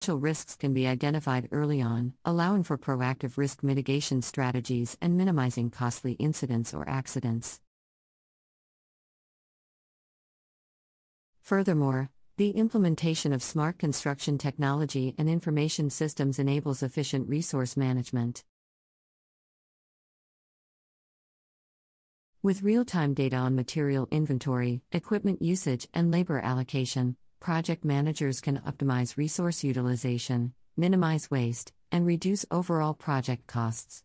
risks can be identified early on, allowing for proactive risk mitigation strategies and minimizing costly incidents or accidents. Furthermore, the implementation of smart construction technology and information systems enables efficient resource management. With real-time data on material inventory, equipment usage, and labor allocation, project managers can optimize resource utilization, minimize waste, and reduce overall project costs.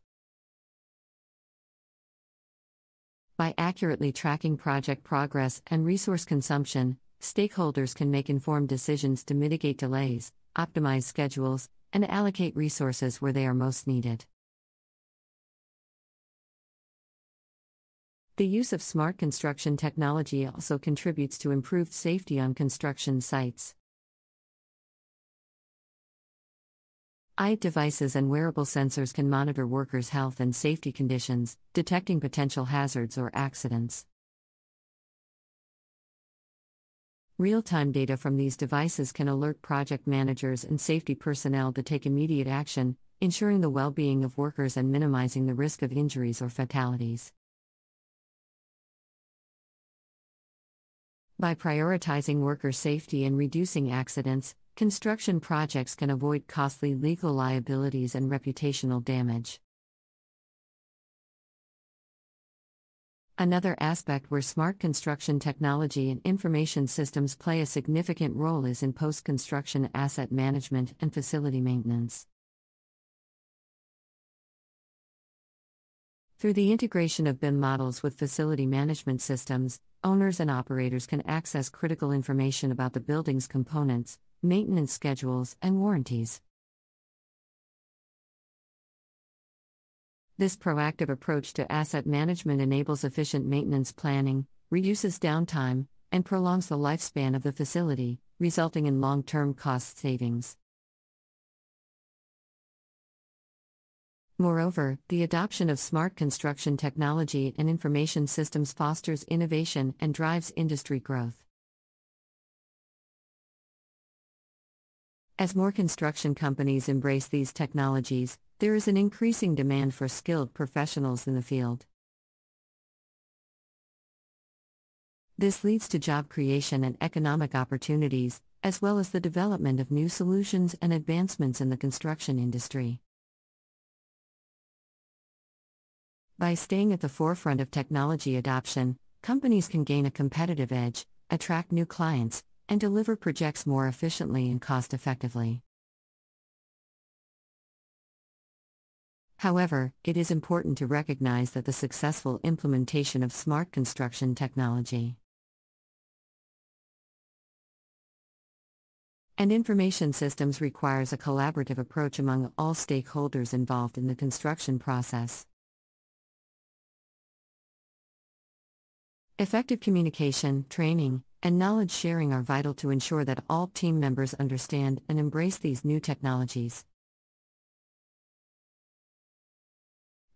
By accurately tracking project progress and resource consumption, stakeholders can make informed decisions to mitigate delays, optimize schedules, and allocate resources where they are most needed. The use of smart construction technology also contributes to improved safety on construction sites. IoT devices and wearable sensors can monitor workers' health and safety conditions, detecting potential hazards or accidents. Real-time data from these devices can alert project managers and safety personnel to take immediate action, ensuring the well-being of workers and minimizing the risk of injuries or fatalities. By prioritizing worker safety and reducing accidents, construction projects can avoid costly legal liabilities and reputational damage. Another aspect where smart construction technology and information systems play a significant role is in post-construction asset management and facility maintenance. Through the integration of BIM models with facility management systems, owners and operators can access critical information about the building's components, maintenance schedules, and warranties. This proactive approach to asset management enables efficient maintenance planning, reduces downtime, and prolongs the lifespan of the facility, resulting in long-term cost savings. Moreover, the adoption of smart construction technology and information systems fosters innovation and drives industry growth. As more construction companies embrace these technologies, there is an increasing demand for skilled professionals in the field. This leads to job creation and economic opportunities, as well as the development of new solutions and advancements in the construction industry. By staying at the forefront of technology adoption, companies can gain a competitive edge, attract new clients, and deliver projects more efficiently and cost-effectively. However, it is important to recognize that the successful implementation of smart construction technology and information systems requires a collaborative approach among all stakeholders involved in the construction process. Effective communication, training, and knowledge sharing are vital to ensure that all team members understand and embrace these new technologies.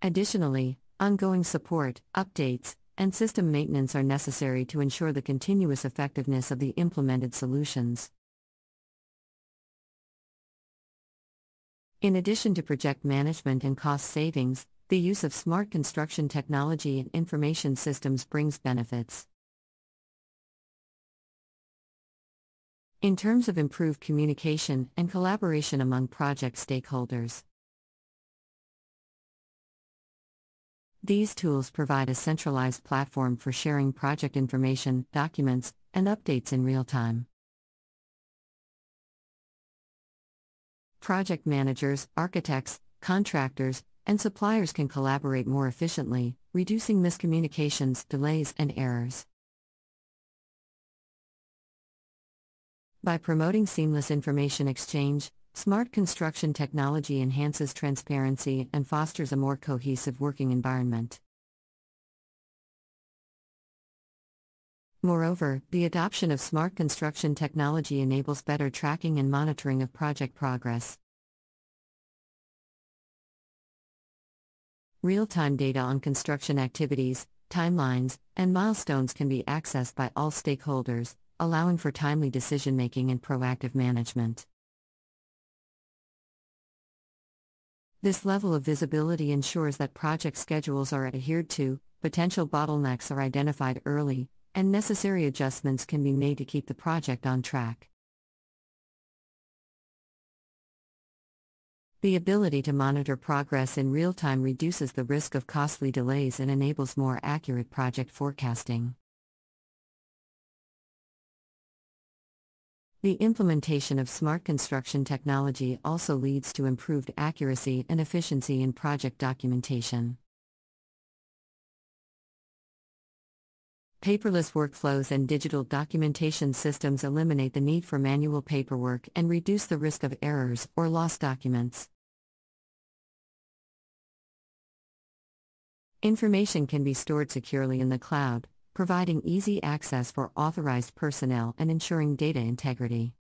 Additionally, ongoing support, updates, and system maintenance are necessary to ensure the continuous effectiveness of the implemented solutions. In addition to project management and cost savings, the use of smart construction technology and information systems brings benefits. In terms of improved communication and collaboration among project stakeholders, these tools provide a centralized platform for sharing project information, documents, and updates in real time. Project managers, architects, contractors, and suppliers can collaborate more efficiently, reducing miscommunications, delays, and errors. By promoting seamless information exchange, smart construction technology enhances transparency and fosters a more cohesive working environment. Moreover, the adoption of smart construction technology enables better tracking and monitoring of project progress. Real-time data on construction activities, timelines, and milestones can be accessed by all stakeholders, allowing for timely decision-making and proactive management. This level of visibility ensures that project schedules are adhered to, potential bottlenecks are identified early, and necessary adjustments can be made to keep the project on track. The ability to monitor progress in real time reduces the risk of costly delays and enables more accurate project forecasting. The implementation of smart construction technology also leads to improved accuracy and efficiency in project documentation. Paperless workflows and digital documentation systems eliminate the need for manual paperwork and reduce the risk of errors or lost documents. Information can be stored securely in the cloud, providing easy access for authorized personnel and ensuring data integrity.